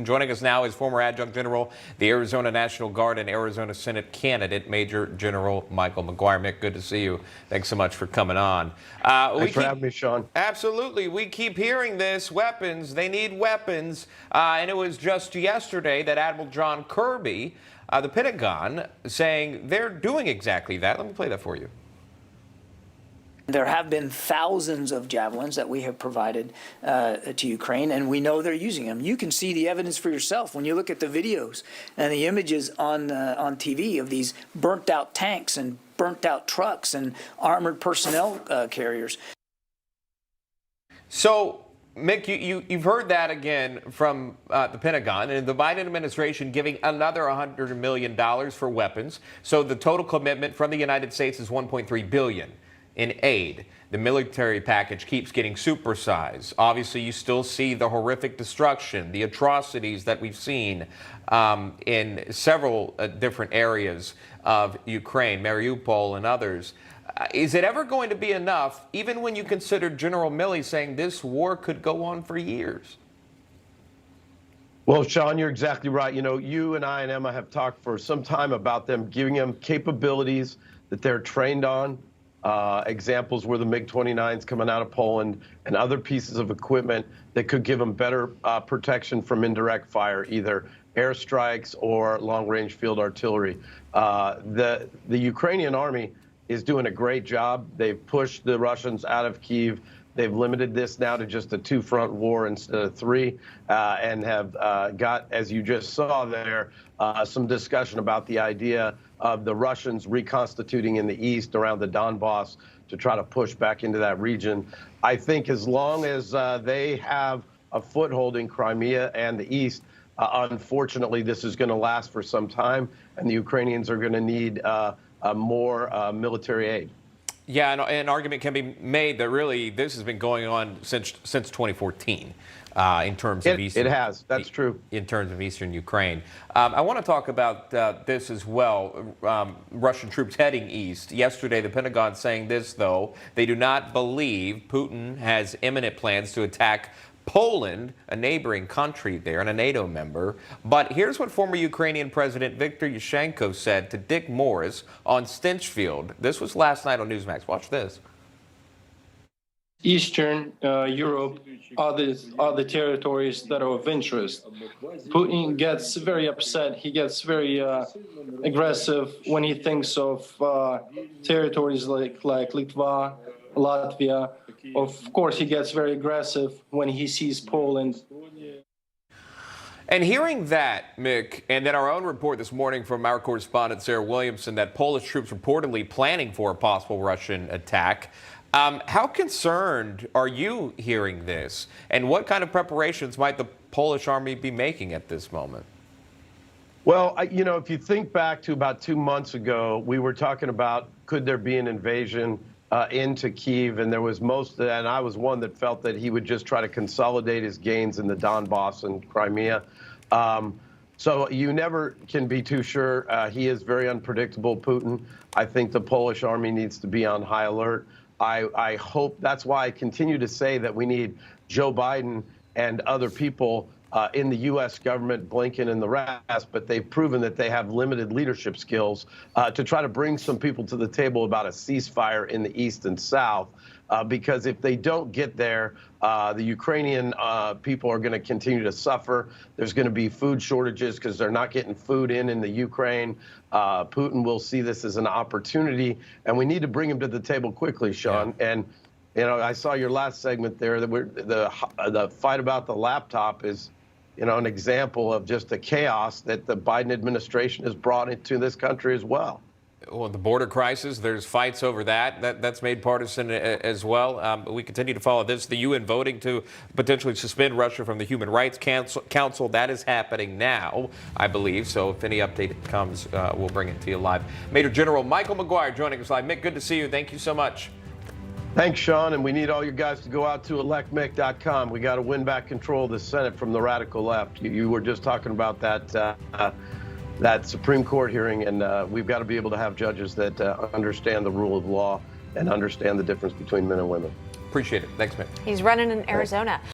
Joining us now is former Adjunct General, the Arizona National Guard and Arizona Senate candidate, Major General Michael McGuire. Mick, good to see you. Thanks so much for coming on. Thanks for having me, Sean. Absolutely. We keep hearing this. Weapons. They need weapons. And it was just yesterday that Admiral John Kirby, the Pentagon, saying they're doing exactly that. Let me play that for you. There have been thousands of javelins that we have provided to Ukraine, and we know they're using them. You can see the evidence for yourself when you look at the videos and the images on TV of these burnt-out tanks and burnt-out trucks and armored personnel carriers. So, Mick, you've heard that again from the Pentagon, and the Biden administration giving another $100 million for weapons. So the total commitment from the United States is $1.3 billion. In aid. The military package keeps getting supersized. Obviously, you still see the horrific destruction, the atrocities that we've seen in several different areas of Ukraine, Mariupol and others. Is it ever going to be enough, even when you consider General Milley saying this war could go on for years? Well, Sean, you're exactly right. You know, you and I and Emma have talked for some time about them giving them capabilities that they're trained on. Examples were the MiG-29s coming out of Poland and other pieces of equipment that could give them better protection from indirect fire, either airstrikes or long-range field artillery. The Ukrainian Army is doing a great job. They've pushed the Russians out of Keiv. They've limited this now to just a two-front war instead of three, and have got, as you just saw there, some discussion about the idea of the Russians reconstituting in the east around the Donbass to try to push back into that region. I think as long as they have a foothold in Crimea and the east, unfortunately, this is going to last for some time, and the Ukrainians are going to need more military aid. Yeah, and an argument can be made that really this has been going on since 2014 in terms of Eastern. It has. That's true. In terms of Eastern Ukraine. I want to talk about this as well. Russian troops heading east. Yesterday, the Pentagon saying this, though. They do not believe Putin has imminent plans to attack Poland, a neighboring country there and a NATO member. But here's what former Ukrainian President Viktor Yushchenko said to Dick Morris on Stinchfield. This was last night on Newsmax. Watch this. Eastern Europe are the territories that are of interest. Putin gets very upset. He gets very aggressive when he thinks of territories like Litva, Latvia. Of course, he gets very aggressive when he sees Poland. And hearing that, Mick, and then our own report this morning from our correspondent Sarah Williamson that Polish troops reportedly planning for a possible Russian attack, how concerned are you hearing this? And what kind of preparations might the Polish army be making at this moment? Well, you know, if you think back to about 2 months ago, we were talking about could there be an invasion into Kyiv, and there was and I was one that felt that he would just try to consolidate his gains in the Donbass and Crimea. So you never can be too sure. He is very unpredictable, Putin. I think the Polish army needs to be on high alert. I hope that's why I continue to say that we need Joe Biden and other people in the U.S. government, Blinken and the rest, but they've proven that they have limited leadership skills to try to bring some people to the table about a ceasefire in the east and south. Because if they don't get there, the Ukrainian people are going to continue to suffer. There's going to be food shortages because they're not getting food in the Ukraine. Putin will see this as an opportunity, and we need to bring him to the table quickly, Sean. Yeah. And you know, I saw your last segment there. That the fight about the laptop is, you know, an example of just the chaos that the Biden administration has brought into this country as well. Well, the border crisis, there's fights over that's made partisan as well. We continue to follow this. The UN voting to potentially suspend Russia from the Human Rights Council. That is happening now, I believe. So if any update comes, we'll bring it to you live. Major General Michael McGuire joining us live. Mick, good to see you. Thank you so much. Thanks, Sean, and we need all you guys to go out to electmick.com. We got to win back control of the Senate from the radical left. You were just talking about that Supreme Court hearing, and we've got to be able to have judges that understand the rule of law and understand the difference between men and women. Appreciate it. Thanks, man. He's running in Arizona.